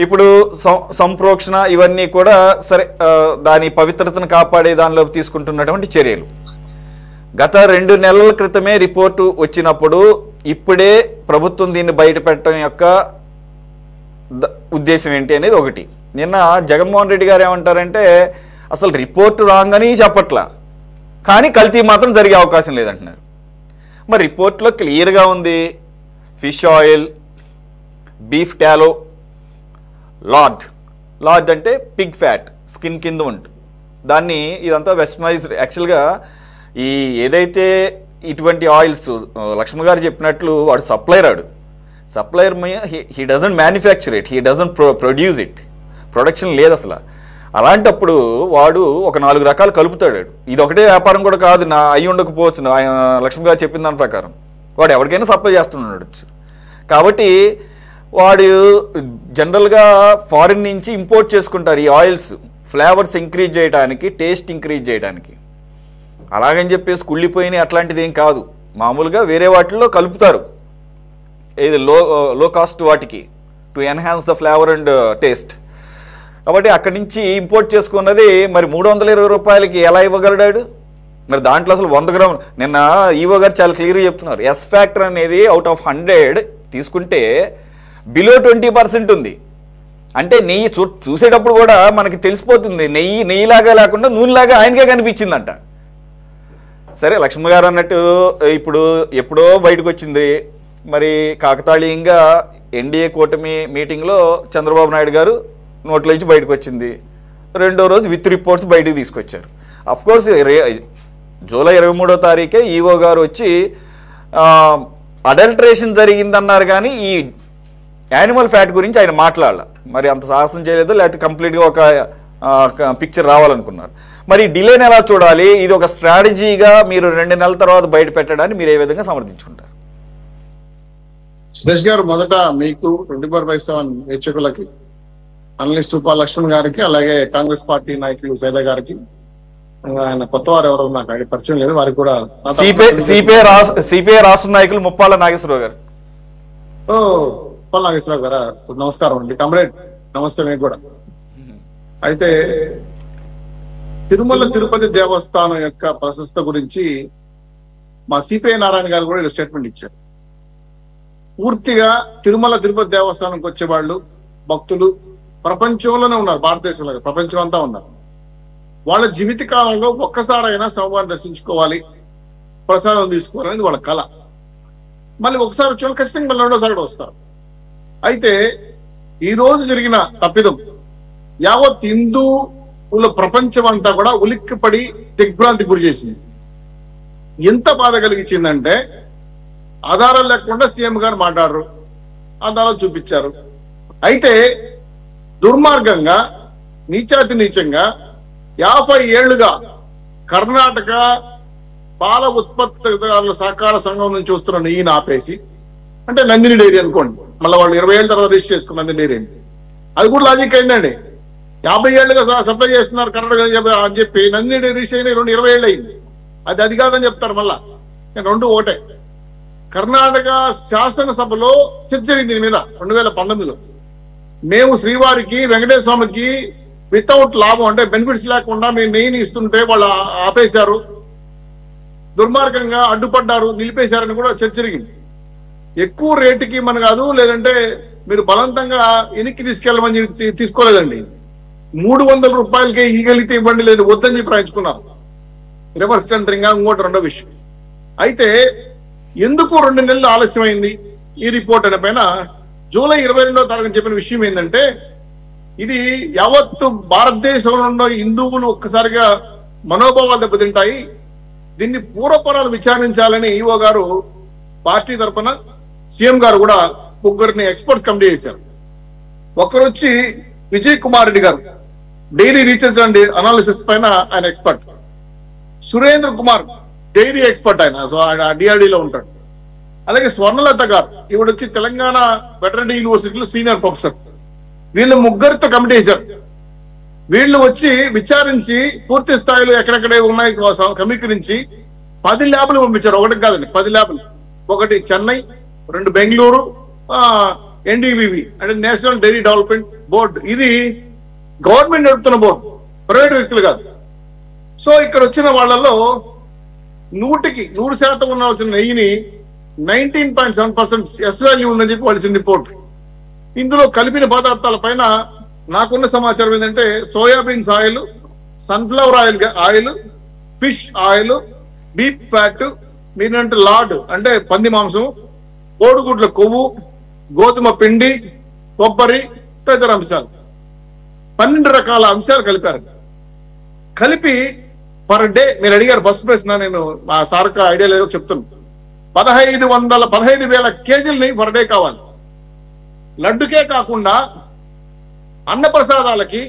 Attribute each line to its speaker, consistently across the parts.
Speaker 1: ఇప్పుడు సంప్రోక్షణ ఇవన్నీ కూడా సరే దాని పవిత్రతను కాపాడే దానిలో తీసుకుంటున్నటువంటి చర్యలు. గత 2 నెలల క్రితమే రిపోర్టు వచ్చినప్పుడు ఇప్పుడే ప్రభుత్వం దీన్ని బయటపెట్టడం యొక్క ఉద్దేశం ఏంటి అనేది ఒకటి. నిన్న జగన్మోహన్ రెడ్డి గారు ఏమంటారంటే అసలు రిపోర్టు రాగానే చెప్పట్లా, కానీ కల్తీ మాత్రం జరిగే అవకాశం లేదంటున్నారు. మరి రిపోర్ట్లో క్లియర్గా ఉంది ఫిష్ ఆయిల్, బీఫ్ టాలో, లార్డ్ అంటే పిగ్ ఫ్యాట్, స్కిన్ కింద ఉంటుంది దాన్ని. ఇదంతా వెస్టర్నైజ్డ్. యాక్చువల్గా ఈ ఏదైతే ఇటువంటి ఆయిల్స్ లక్ష్మణ్ గారు చెప్పినట్లు వాడు supplier he doesn't manufacture it, he doesn't produce it, production లేదు అసలు. అలాంటప్పుడు వాడు ఒక 4 రకాలు కలుపుతాడు. ఇది ఒకటే వ్యాపారం కూడా కాదు, నా అయ్యి ఉండకపోవచ్చు. లక్ష్మణ్ గారు చెప్పిన దాని ప్రకారం వాడు ఎవరికైనా సప్లై చేస్తున్నాడు. కాబట్టి వాడు జనరల్గా ఫారిన్ నుంచి ఇంపోర్ట్ చేసుకుంటారు ఈ ఆయిల్స్, ఫ్లేవర్స్ ఇంక్రీజ్ చేయడానికి, టేస్ట్ ఇంక్రీజ్ చేయడానికి. అలాగని చెప్పేసి కుళ్ళిపోయినాయి అట్లాంటిది ఏం కాదు, మామూలుగా వేరే వాటిల్లో కలుపుతారు, ఇది లో కాస్ట్ వాటికి, to enhance the flavour and taste. కాబట్టి అక్కడి నుంచి ఇంపోర్ట్ చేసుకున్నది మరి 320 రూపాయలకి ఎలా ఇవ్వగలడాడు? మరి దాంట్లో అసలు 100 గ్రాములు. నిన్న ఈవో గారు చాలా క్లియర్గా చెప్తున్నారు, ఎస్ ఫ్యాక్టర్ అనేది అవుట్ ఆఫ్ 100 తీసుకుంటే బిలో 20% ఉంది. అంటే నెయ్యి చూసేటప్పుడు కూడా మనకి తెలిసిపోతుంది, నెయ్యిలాగా లేకుండా నూనెలాగా ఆయనకే కనిపించిందంట. సరే లక్ష్మణ్ గారు అన్నట్టు ఇప్పుడు ఎప్పుడో బయటకు వచ్చింది. మరి కాకతాళీయంగా ఎన్డీఏ కూటమి మీటింగ్లో చంద్రబాబు నాయుడు గారు నోట్ల నుంచి బయటకు వచ్చింది. 2వ రోజు విత్ రిపోర్ట్స్ బయటకు తీసుకొచ్చారు. అఫ్కోర్స్ జూలై 23వ తారీఖే ఈవో గారు వచ్చి అడల్ట్రేషన్ జరిగిందన్నారు, కానీ ఈ యానిమల్ ఫ్యాట్ గురించి ఆయన మాట్లాడాల. మరి అంత సాహసం చేయలేదు, లేకపోతే కంప్లీట్గా ఒక పిక్చర్ రావాలనుకున్నారు. మరి డిలేని ఎలా చూడాలి? ఇది ఒక స్ట్రాటజీగా మీరు 2 నెలల తర్వాత బయట పెట్టడాన్ని మీరు ఏ విధంగా సమర్థించుకుంటారు?
Speaker 2: సురేష్ గారు, మొదట మీకు 24/7 వీక్షకులకి, అనలిస్ట్ ఉపా లక్ష్మణ్ గారికి, అలాగే కాంగ్రెస్ పార్టీ నాయకులు సైదా గారికి, ఆయన కొత్త వారు ఎవరు నాకు పరిచయం లేదు, వారికి కూడా
Speaker 1: సిపిఐ రాష్ట్ర నాయకులు ముప్పాల నాగేశ్వరరావు గారు.
Speaker 2: ముప్పాల నాగేశ్వరరావు గారా, నమస్కారం అండి. కమ్రేడ్ నమస్తే మీకు కూడా. అయితే తిరుమల తిరుపతి దేవస్థానం యొక్క ప్రశస్త గురించి మా సిపిఐ నారాయణ గారు కూడా స్టేట్మెంట్ ఇచ్చారు. పూర్తిగా తిరుమల తిరుపతి దేవస్థానంకి వచ్చేవాళ్ళు భక్తులు ప్రపంచంలోనే ఉన్నారు, భారతదేశంలో ప్రపంచం అంతా ఉన్నారు. వాళ్ళ జీవిత కాలంలో ఒక్కసారైనా స్వామివారిని దర్శించుకోవాలి, ప్రసాదం తీసుకోవాలనేది వాళ్ళ కళ. మళ్ళీ ఒకసారి వచ్చిన ఖచ్చితంగా మళ్ళీ 2వ సారి వస్తారు. అయితే ఈ రోజు జరిగిన తప్పిదం యావత్ హిందువుల ప్రపంచం అంతా కూడా ఉలిక్కిపడి దిగ్భ్రాంతి గురి చేసింది. ఎంత బాధ కలిగించిందంటే ఆధారాలు లేకుండా సీఎం గారు మాట్లాడరు, ఆధారాలు చూపించారు. అయితే దుర్మార్గంగా నీచాతి నీచంగా 50 ఏళ్లుగా కర్ణాటక పాల ఉత్పత్తిదారుల సహకార సంఘం నుంచి వస్తున్న నెయ్యిని ఆపేసి, అంటే నందిని డైరీ అనుకోండి, మళ్ళీ వాళ్ళు 20 ఏళ్ళ తర్వాత రిజిస్టర్ చేసుకున్న నందిని డైరీ, అది కూడా లాజిక్ అయిందండి. 50 ఏళ్ళుగా సప్లై చేస్తున్నారు కర్ణాటక అని చెప్పి నందిని డైరీ రిజిస్టర్ అయిన 20 ఏళ్ళు అయింది. అది కాదని చెప్తారు మళ్ళా. 2 ఒకటే. కర్ణాటక శాసనసభలో చర్చ జరిగింది దీని మీద 2019లో. మేము శ్రీవారికి వెంకటేశ్వర స్వామికి వితౌట్ లాభం, అంటే బెనిఫిట్స్ లేకుండా మేము నెయ్యిని ఇస్తుంటే వాళ్ళు ఆపేశారు, దుర్మార్గంగా అడ్డుపడ్డారు, నిలిపేశారని కూడా చర్చ జరిగింది. ఎక్కువ రేటుకి మన కాదు, లేదంటే మీరు బలవంతంగా వెనక్కి తీసుకెళ్ళమని తీసుకోలేదండి. 300 రూపాయలకే ఇగలితే ఇవ్వండి, లేదు వద్దని చెప్పి రాయించుకున్నారు. రివర్స్ టెండరింగ్ ఇంకోటి 2వ విషయం. అయితే ఎందుకు 2 నెలలు ఆలస్యమైంది ఈ రిపోర్ట్ అనే పైన జూలై 22వ తారీఖున చెప్పిన విషయం ఏంటంటే, ఇది యావత్ భారతదేశంలో ఉన్న హిందువులు ఒక్కసారిగా మనోభావాలు దెబ్బతింటాయి, దీన్ని పూర్వపరాలు విచారించాలని ఈవో గారు పార్టీ తరఫున సీఎం గారు కూడా 3 ఎక్స్పర్ట్స్ కమిటీ చేశారు. ఒకరు వచ్చి విజయ్ కుమార్ రెడ్డి గారు, డైరీ రీసెర్చ్ అండ్ అనాలిసిస్ పైన ఆయన expert. Surendra Kumar dairy expert, ఆయన సో డిఆర్డీలో ఉంటాడు. అలాగే స్వర్ణలత గారు, ఈవిడ వచ్చి తెలంగాణ వెటర్నరీ యూనివర్సిటీలో సీనియర్ ప్రొఫెసర్. వీళ్ళు 3 కమిటీ వేశారు. వీళ్ళు వచ్చి విచారించి పూర్తి స్థాయిలో ఎక్కడెక్కడే ఉన్నాయి సమీకరించి 10 ల్యాబ్లు పంపించారు. ఒకటి కాదండి, 10 ల్యాబ్లు. ఒకటి చెన్నై, 2 బెంగళూరు, ఎన్డీబీబీ అంటే నేషనల్ డైరీ డెవలప్మెంట్ బోర్డు. ఇది గవర్నమెంట్ నడుపుతున్న బోర్డు, ప్రైవేట్ వ్యక్తులు కాదు. సో ఇక్కడ వచ్చిన వాళ్ళలో 100% ఉండాల్సిన నెయ్యిని 19.7% ఎస్ వాల్యూ ఉందని చెప్పి వాళ్ళు ఇచ్చిన రిపోర్ట్. ఇందులో కలిపిన పదార్థాల పైన నాకున్న సమాచారం ఏంటంటే soybeans oil, sunflower oil, fish oil, beef fat, మీరంటే లాడ్ అంటే పంది మాంసం, కోడిగుడ్ల కొవ్వు, గోధుమ పిండి, కొబ్బరి తదితర అంశాలు 12 రకాల అంశాలు కలిపారు. కలిపి పర్ డే, మీరు అడిగారు ఫస్ట్ ప్రశ్న, నేను మా సార్క ఐడియా లేదో చెప్తున్నాను, 15,000 కేజీలు నెయ్యి పర్ డే కావాలి. లడ్డుకే కాకుండా అన్నప్రసాదాలకి,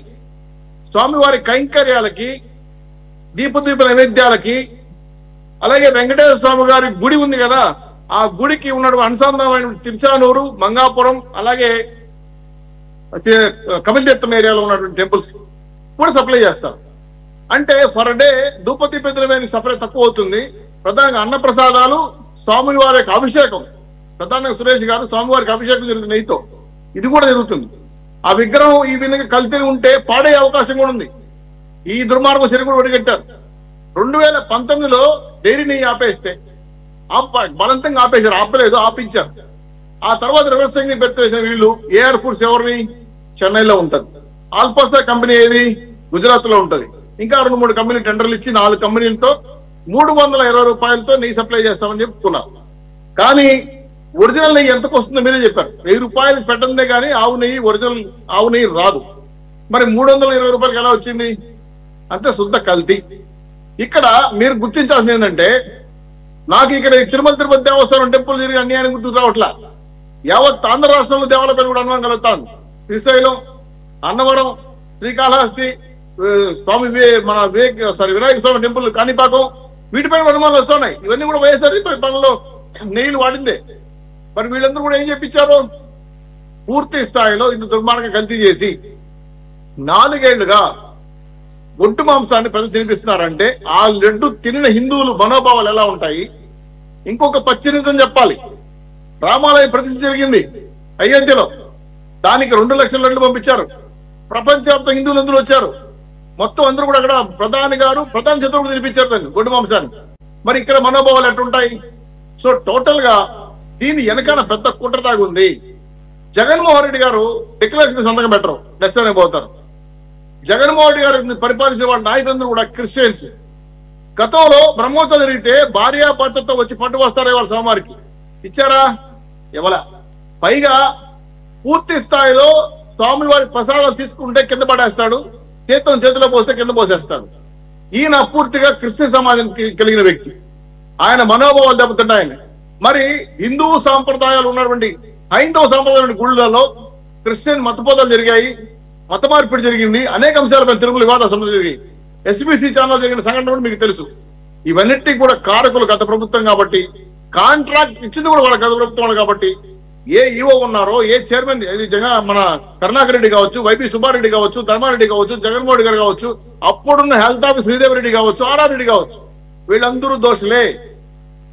Speaker 2: స్వామివారి కైంకర్యాలకి, దీపదీప నైవేద్యాలకి, అలాగే వెంకటేశ్వర స్వామి గారి గుడి ఉంది కదా, ఆ గుడికి ఉన్నటువంటి అనుసంధానమైన తిరుచానూరు, మంగాపురం, అలాగే కపిలతీర్థం ఏరియాలో ఉన్నటువంటి టెంపుల్స్ కూడా సప్లై చేస్తారు. అంటే ఫర్ డే ధూపదీప సప్లై తక్కువ అవుతుంది. ప్రధానంగా అన్నప్రసాదాలు, స్వామివారి యొక్క అభిషేకం, ప్రధానంగా సురేష్ గారు స్వామివారికి అభిషేకం జరుగుతుంది నెయ్యితో, ఇది కూడా జరుగుతుంది. ఆ విగ్రహం ఈ విధంగా కల్తీ ఉంటే పాడే అవకాశం కూడా ఉంది. ఈ దుర్మార్గం చర్య కూడా ఒడిగట్టారు. 2019లో డైరీ నెయ్యి ఆపేస్తే బలవంతంగా ఆపేశారు, ఆపలేదు, ఆపించారు. ఆ తర్వాత రివర్స్ టెక్నిక్ వేసిన వీళ్ళు ఏఆర్ ఫుడ్స్ ఎవరిని చెన్నైలో ఉంటది, ఆల్పాసా కంపెనీ ఏది గుజరాత్ లో ఉంటది, ఇంకా 2-3 కంపెనీలు టెండర్లు ఇచ్చి 4 కంపెనీలతో 320 రూపాయలతో నెయ్యి సప్లై చేస్తామని చెప్పుకున్నారు. కానీ ఒరిజినల్ నెయ్యి ఎంతకు వస్తుందో మీరే చెప్పారు. 1000 రూపాయలు పెట్టందే కానీ ఆవు నెయ్యి, ఒరిజినల్ ఆవు నెయ్యి రాదు. మరి 320 రూపాయలకి ఎలా వచ్చింది? అంతే శుద్ధ కల్తీ. ఇక్కడ మీరు గుర్తించాల్సింది ఏంటంటే, నాకు ఇక్కడ తిరుపతి దేవస్థానం టెంపుల్ తిరిగి అన్యాయం గుర్తు రావట్లా. యావత్ ఆంధ్ర రాష్ట్రంలో దేవాలయాలు కూడా అనుమానం కలుగుతాను. శ్రీశైలం, అన్నవరం, శ్రీకాళహస్తి, స్వామి వినాయక స్వామి టెంపుల్ కాణిపాకం, వీటిపైన అనుమానాలు వస్తున్నాయి. ఇవన్నీ కూడా వైఎస్ఆర్ పనుల్లో నెయ్యిలు వాడిందే. మరి వీళ్ళందరూ కూడా ఏం చెప్పించారు? పూర్తి స్థాయిలో ఇంత దుర్మార్గం కల్తీ చేసి 4 ఏళ్లుగా ఒట్టు మాంసాన్ని ప్రజలు తినిపిస్తున్నారంటే ఆ లడ్డు తినిన హిందువులు మనోభావాలు ఎలా ఉంటాయి? ఇంకొక పచ్చినిజం చెప్పాలి. రామాలయం ప్రతిష్ఠ జరిగింది అయోధ్యలో, దానికి 2 లక్షల లడ్లు పంపించారు. ప్రపంచవ్యాప్తంగా హిందువులు అందరూ వచ్చారు. మొత్తం అందరూ కూడా అక్కడ ప్రధాన చేతులు కూడా తినిపించారు దాన్ని, గొడ్డు మాంసాన్ని. మరి ఇక్కడ మనోభావాలు ఎట్లుంటాయి? సో టోటల్ గా దీని వెనకాల పెద్ద కుట్రతాగు ఉంది. జగన్మోహన్ రెడ్డి గారు డిక్లరేషన్ సంతకం పెట్టరు, డెస్ పోతారు. జగన్మోహన్ రెడ్డి గారు పరిపాలించిన వాళ్ళ నాయకులందరూ కూడా క్రిస్టియన్స్. గతంలో బ్రహ్మోత్సవం జరిగితే భార్యాభర్తతో వచ్చి పట్టు వస్తారే వాళ్ళ స్వామివారికి, ఇచ్చారా? ఇవ్వలా. పైగా పూర్తి స్థాయిలో స్వామివారి ప్రసాదాలు తీసుకుంటే కింద పడేస్తాడు, తీర్థం చేతిలో పోస్తే కింద పోసేస్తాడు. ఈయన పూర్తిగా క్రిస్టియన్ సమాజానికి కలిగిన వ్యక్తి. ఆయన మనోభావాలు దెబ్బతిన్నాయని. మరి హిందూ సాంప్రదాయాలు ఉన్నటువంటి హైందవ సాంప్రదాయాల గుళ్ళలో క్రిస్టియన్ మతపోదాలు జరిగాయి, మత మార్పిడి జరిగింది, అనేక అంశాలపై తిరుమల వివాద సమస్యలు జరిగాయి. ఎస్బీసీ ఛానల్ జరిగిన సంఘటన కూడా మీకు తెలుసు. ఇవన్నిటికీ కూడా కారకులు గత ప్రభుత్వం కాబట్టి, కాంట్రాక్ట్ ఇచ్చింది కూడా వాళ్ళ గత ప్రభుత్వం కాబట్టి, ఏ ఈవో ఉన్నారో, ఏ చైర్మన్ మన కరుణాకర్ రెడ్డి కావచ్చు, వైబీ సుబ్బారెడ్డి కావచ్చు, ధర్మారెడ్డి కావచ్చు, జగన్మోహన్ రెడ్డి గారు కావచ్చు, అప్పుడున్న హెల్త్ ఆఫీస్ శ్రీదేవి రెడ్డి కావచ్చు, ఆర్ఆర్ రెడ్డి కావచ్చు, వీళ్ళందరూ దోషులే.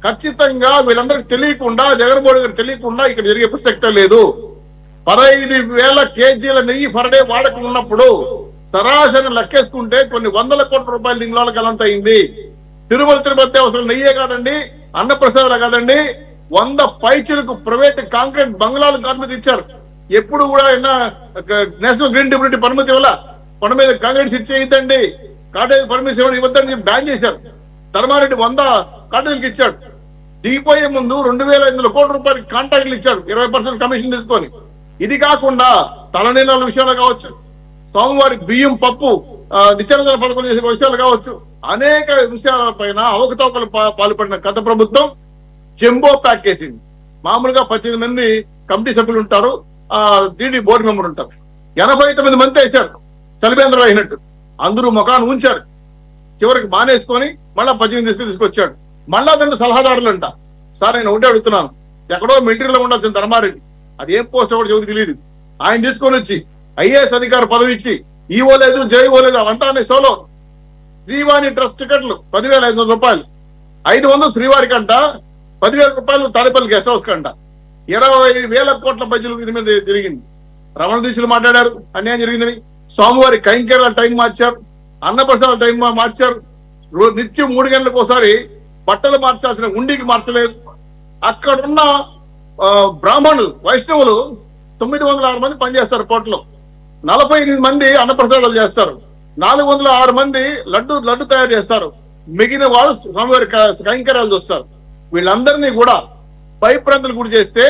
Speaker 2: ఖచ్చితంగా వీళ్ళందరికీ తెలియకుండా, జగన్మోహన్ గారికి తెలియకుండా ఇక్కడ జరిగే ప్రసక్తే లేదు. 15,000 కేజీల నెయ్యి ఫర్ డే వాడకం ఉన్నప్పుడు సరాసరి లెక్కేసుకుంటే కొన్ని 100 కోట్ల రూపాయలు ఇంగ్లాలకు ఎంత అయింది? తిరుపతి దేవస్థానం నెయ్యే కాదండి, అన్నప్రసాదాలు కాదండి, 100 పైచలకు ప్రైవేట్ కాంక్రీట్ బంగ్లాలు అనుమతి ఇచ్చారు. ఎప్పుడు కూడా నేషనల్ గ్రీన్ ట్రిబ్యూనల్ పర్మిట్ ఇవ్వాల, కొండ మీద కాంక్రీట్ సిట్ చేయొద్దండి, కాటేజ్ పర్మిషన్ ఇవ్వద్దని చెప్పి బ్యాన్ చేశారు. ధర్మారెడ్డి 100 కాటేజీలకు ఇచ్చాడు. దిగిపోయే ముందు 2,500 కోట్ల రూపాయలు కాంట్రాక్ట్లు ఇచ్చాడు, 20% కమిషన్ తీసుకొని. ఇది కాకుండా తలనీలాల విషయాలు కావచ్చు, స్వామివారికి బియ్యం పప్పు నిత్యానంద పథకం చేసే విషయాలు కావచ్చు, అనేక విషయాలపైన అవకతవకలు పాల్పడిన గత ప్రభుత్వం జంబో ప్యాక్ చేసింది. మామూలుగా 18 మంది కమిటీ సభ్యులు ఉంటారు, టీడీ బోర్డు మెంబర్ ఉంటారు. 89 మంది వేశారు చలిబేంద్ర అయినట్టు. అందరూ ముఖాన్ని ఉంచారు. చివరికి మానేసుకొని మళ్ళా 18 తీసుకొచ్చాడు. మళ్ళా దాంట్లో సలహాదారులు అంట. సార్ నేను ఒకటే అడుగుతున్నాను, ఎక్కడో మిలిటరీలో ఉండాల్సిన ధర్మారెడ్డి, అది ఏం పోస్ట్ కూడా చెవికి తెలియదు, ఆయన తీసుకొని వచ్చి ఐఏఎస్ అధికార పదవి ఇచ్చి ఈవో లేదు, జైఓ లేదు, అవంతా సోలో. శ్రీవాణి ట్రస్ట్ టికెట్లు 10,500 రూపాయలు, 500 శ్రీవారికి అంట, 10,000 రూపాయలు తాడేపల్లి గెస్ట్ హౌస్ కంట. 20,000 కోట్ల బడ్జెట్ ఇది మీద జరిగింది. రమణ దీక్షలు మాట్లాడారు అన్యాయం జరిగిందని. స్వామివారి కైంకర్యాల టైం మార్చారు, అన్నప్రసాద టైం మార్చారు. నిత్యం 3 గంటలకు ఒకసారి బట్టలు మార్చాల్సిన ఉండికి మార్చలేదు. అక్కడున్న బ్రాహ్మణులు వైష్ణవులు 906 మంది పనిచేస్తారు పోర్టులో, 48 మంది అన్నప్రసాదాలు చేస్తారు, 406 మంది లడ్డు తయారు చేస్తారు, మిగిలిన వాళ్ళు స్వామివారి కైంకర్యాలు చూస్తారు. వీళ్ళందరినీ కూడా భయప్రాంతులు గురి చేస్తే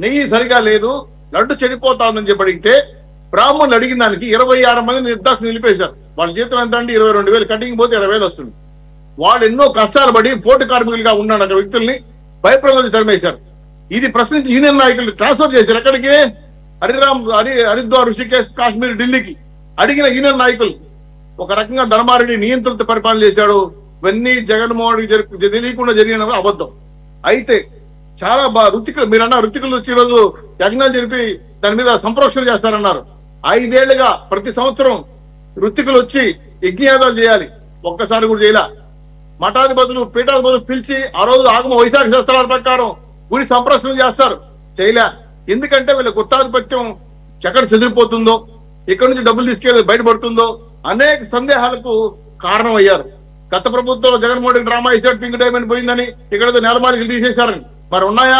Speaker 2: నెయ్యి సరిగా లేదు, లడ్డు చెడిపోతా ఉందని చెప్పి అడిగితే బ్రాహ్మణులు అడిగిన దానికి 26 మంది నిర్దాక్ష నిలిపేశారు. వాళ్ళ జీతం ఎంత అంటే 22,000, కటింగ్ పోతే 20,000 వస్తుంది. వాళ్ళు ఎన్నో కష్టాలు పడి పోటీ కార్మికులుగా ఉన్నాడు అక్కడ వ్యక్తుల్ని భయప్రాంతులు తరిమేశారు. ఇది ప్రశ్నించి యూనియన్ నాయకులు ట్రాన్స్ఫర్ చేశారు. ఎక్కడికి? హరిద్వార్, ఋషికేశ్, కాశ్మీర్, ఢిల్లీకి. అడిగిన యూనియన్ నాయకులు ఒక రకంగా ధర్మారెడ్డి నియంత్రిత పరిపాలన చేశాడు. ఇవన్నీ జగన్మోహన్ రెడ్డి తెలియకుండా జరిగిన అబద్ధం. అయితే చాలా ఋతికులు, మీరన్నా ఋతికులు వచ్చి ఈరోజు యజ్ఞాలు జరిపి దాని మీద సంప్రోక్షణ చేస్తారన్నారు. 5 ఏళ్లుగా ప్రతి సంవత్సరం ఋతికులు వచ్చి యజ్ఞయాదాలు చేయాలి, ఒక్కసారి కూడా చేయలే. మఠాధిపతులు, పీఠాధిపతులు పిలిచి ఆ రోజు ఆగమ వైశాఖ శాస్త్రాల ప్రకారం గుడి సంప్రోక్షణ చేస్తారు, చేయలే. ఎందుకంటే వీళ్ళ గుత్తాధిపత్యం ఎక్కడ చెదిరిపోతుందో, ఇక్కడ నుంచి డబ్బులు తీసుకెళ్ళి బయటపడుతుందో అనేక సందేహాలకు కారణం అయ్యారు. గత ప్రభుత్వంలో జగన్మోహన్ రెడ్డి డ్రామా ఇచ్చాడు, పింక్ డైమండ్ పోయిందని, ఇక్కడ నేలమాలికలు తీసేశారని. మరి ఉన్నాయా?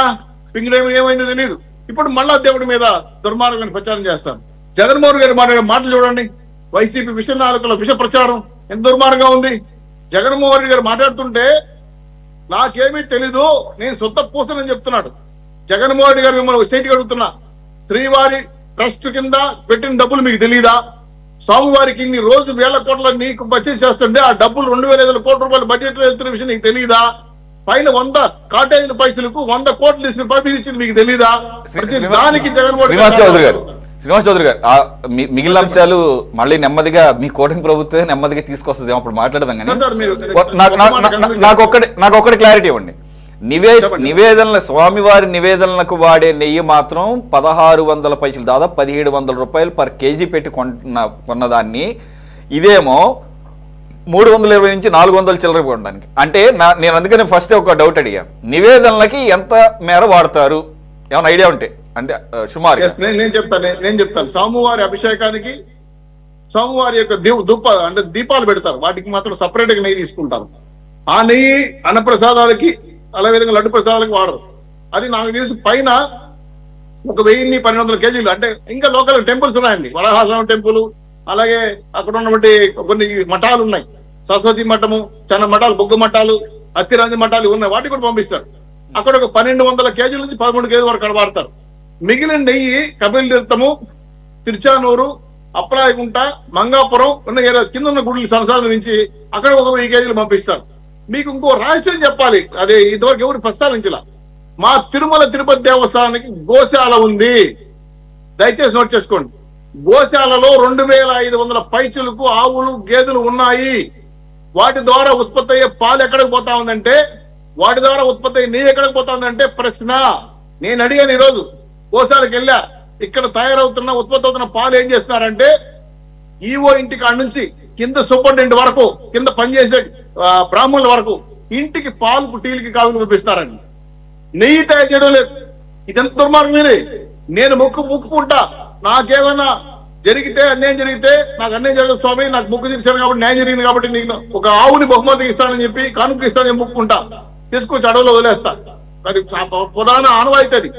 Speaker 2: పింక్ డైమండ్ ఏమైందో తెలియదు. ఇప్పుడు మళ్ళా దేవుడి మీద దుర్మార్గాన్ని ప్రచారం చేస్తారు. జగన్మోహన్ గారు మాట్లాడే మాటలు చూడండి. వైసీపీ విష నాలుకలో విష ప్రచారం ఎంత దుర్మార్గంగా ఉంది. జగన్మోహన్ రెడ్డి గారు మాట్లాడుతుంటే నాకేమీ తెలీదు, నేను సొంత పూసనని చెప్తున్నాడు. జగన్మోహన్ రెడ్డి గారు మిమ్మల్ని స్టేట్ అడుగుతున్నా, శ్రీవారి ట్రస్ట్ కింద పెట్టిన డబ్బులు మీకు తెలీదా? స్వామివారికి ఇన్ని రోజు 1,000 కోట్ల నీకు బడ్జెట్ చేస్తుంటే ఆ డబ్బులు 2,500 కోట్ల రూపాయలు బడ్జెట్ లో వెళ్తున్న విషయం నీకు తెలీదా? పైన 100 కాటేజీల పైసలకు 100 కోట్లు తీసుకుని పంపించింది మీకు తెలీదా? దానికి జగన్మోహన్
Speaker 1: శ్రీనివాస్ చౌదరి గారు మిగిలిన అంశాలు మళ్ళీ నెమ్మదిగా మీ కోటింగ్ ప్రభుత్వం నెమ్మదిగా తీసుకొస్తుంది, అప్పుడు మాట్లాడదాం. కానీ నాకు ఒక్కటి క్లారిటీ ఇవ్వండి. నివేదనల స్వామివారి నివేదనలకు వాడే నెయ్యి మాత్రం 1,600 పైసలు, దాదాపు 1,700 రూపాయలు పర్ కేజీ పెట్టి కొన్నదాన్ని ఇదేమో 320 నుంచి 400 చిల్లర కొనడానికి. అంటే నేను అందుకని ఫస్ట్ ఒక డౌట్ అడిగా, నివేదనలకి ఎంత మేర వాడతారు, ఏమైనా ఐడియా ఉంటే అంటే సుమారు?
Speaker 2: నేను చెప్తాను. స్వామివారి అభిషేకానికి స్వామివారి యొక్క దీపాలు పెడతారు, వాటికి మాత్రం సపరేట్ గా నెయ్యి తీసుకుంటారు. ఆ నెయ్యి అన్నప్రసాదాలకి అలాగే విధంగా లడ్డు ప్రసాదాలకు వాడరు. అది నాకు తెలిసి పైన 1,000-1,200 కేజీలు. అంటే ఇంకా లోకల్ టెంపుల్స్ ఉన్నాయండి, వరహాసం టెంపుల్, అలాగే అక్కడ ఉన్నటువంటి కొన్ని మఠాలు ఉన్నాయి, సరస్వతి మఠము, చిన్న మఠాలు, బొగ్గు మఠాలు, అత్తిరాంజి మఠాలు ఉన్నాయి, వాటికి కూడా పంపిస్తారు. అక్కడ ఒక 1,200 కేజీల నుంచి 13 కేజీల వరకు అక్కడ వాడతారు. మిగిలిన నెయ్యి కపిల తీర్థము, తిరుచానూరు, అప్పలాయగుంట, మంగాపురం ఉన్న కింద ఉన్న గుడులు సంసారం నుంచి అక్కడ ఒక 1000 కేజీలు పంపిస్తారు. మీకు ఇంకో రహస్యం చెప్పాలి, అదే ఇంతవరకు ఎవరు ప్రస్తావించలా. మా తిరుమల తిరుపతి దేవస్థానానికి గోశాల ఉంది, దయచేసి నోట్ చేసుకోండి. గోశాలలో 2,500 పైచులకు ఆవులు, గేదెలు ఉన్నాయి. వాటి ద్వారా ఉత్పత్తి అయ్యే పాలు ఎక్కడికి పోతా ఉందంటే, వాటి ద్వారా ఉత్పత్తి అయ్యే నెయ్యి ఎక్కడికి పోతా ఉందంటే ప్రశ్న. నేను అడిగాను ఈరోజు, గోశాలకు వెళ్ళా, ఇక్కడ తయారవుతున్న ఉత్పత్తి అవుతున్న పాలు ఏం చేస్తున్నారంటే ఈవో ఇంటి కాడ నుంచి కింద సూపరింటెండెంట్ వరకు, కింద పనిచేసే బ్రాహ్మణుల వరకు ఇంటికి పాలు, టీలకి, కాఫీలు పంపిస్తున్నారండి. నెయ్యి తయారు చేయడం లేదు. ఇదెంత దుర్మార్గం ఇది. నేను మొక్కుకుంటా, నాకేమైనా జరిగితే, అన్యాయం జరిగితే, నాకు అన్యాయం జరగదు స్వామి, నాకు మొక్కు తీర్చాను కాబట్టి, న్యాయం జరిగింది కాబట్టి నీకు ఒక ఆవుని బహుమతికి ఇస్తానని చెప్పి, కానుక ఇస్తానని మొక్కుకుంటా, తీసుకొచ్చి అడవిలో వదిలేస్తా. అది పురాణ ఆనవాయితీ అది.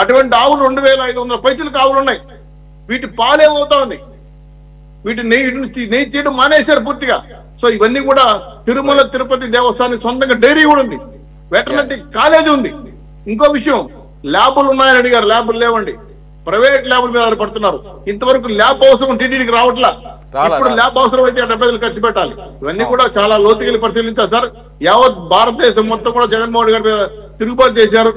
Speaker 2: అటువంటి ఆవులు 2,500 పైచులకు ఆవులు ఉన్నాయి. వీటి పాలేమవుతా ఉంది, వీటి నెయ్యి తీయడం మానేశారు పూర్తిగా. సో ఇవన్నీ కూడా తిరుమల తిరుపతి దేవస్థానానికి సొంతంగా డైరీ కూడా ఉంది, వెటర్నరీ కాలేజీ ఉంది. ఇంకో విషయం, ల్యాబులు ఉన్నాయని అడిగారు, ల్యాబులు లేవండి, ప్రైవేట్ ల్యాబుల మీద ఆధారపడుతున్నారు. ఇంతవరకు ల్యాబ్ అవసరం టీటీడీకి రావట్లా, ఇప్పుడు ల్యాబ్ అవసరం అయితే 70,000 ఖర్చు పెట్టాలి. ఇవన్నీ కూడా చాలా లోతుకెళ్ళి పరిశీలించారు సార్. యావత్ భారతదేశం మొత్తం కూడా జగన్మోహన్ గారి మీద తిరుగుబాటు చేశారు.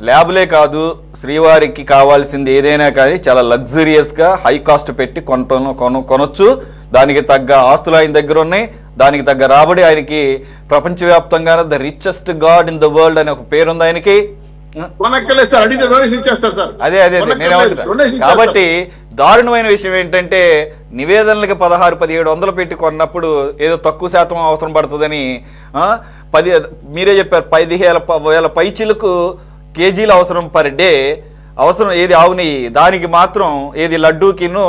Speaker 1: ల్యాబులే కాదు, శ్రీవారికి కావాల్సింది ఏదైనా కానీ చాలా లగ్జరియస్ గా హై కాస్ట్ పెట్టి కొనొచ్చు. దానికి తగ్గ ఆస్తులు ఆయన దగ్గర ఉన్నాయి, దానికి తగ్గ రాబడి ఆయనకి ప్రపంచవ్యాప్తంగా the richest God in the world అనే ఒక పేరుంది ఆయనకి.
Speaker 2: కొనక్కర్లేదు సార్, అడిగితే డొనేషన్ ఇచ్చేస్తారు సార్.
Speaker 1: అదే నేనేమంటున్నా. కాబట్టి దారుణమైన విషయం ఏంటంటే నివేదనలకి 1600-1700 పెట్టి కొన్నప్పుడు ఏదో తక్కువ శాతం అవసరం పడుతుందని మీరే చెప్పారు. 15,000 పైచిలకు కేజీలు అవసరం పర్ డే అవసరం ఏది ఆవు నెయ్యి, దానికి మాత్రం ఏది లడ్డూకిను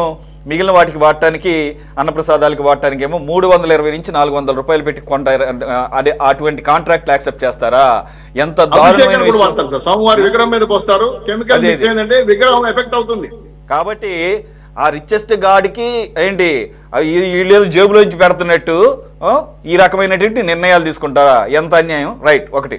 Speaker 1: మిగిలిన వాటికి వాడటానికి అన్నప్రసాదాలకి వాడటానికి ఏమో 320 నుంచి 400 రూపాయలు పెట్టి కొంటారు. అదే అటువంటి కాంట్రాక్ట్ యాక్సెప్ట్ చేస్తారా? ఎంత దారుణమైన విషయం.
Speaker 2: సోమవారం విగ్రహం మీదకి వస్తారు, కెమికల్ ఏంటంటే విగ్రహం ఎఫెక్ట్ అవుతుంది.
Speaker 1: కాబట్టి ఆ రిచెస్ట్ గాడికి ఏంటి వీళ్ళు జేబులోంచి పెడుతున్నట్టు ఈ రకమైనటువంటి నిర్ణయాలు తీసుకుంటారా? ఎంత అన్యాయం. రైట్. ఒకటి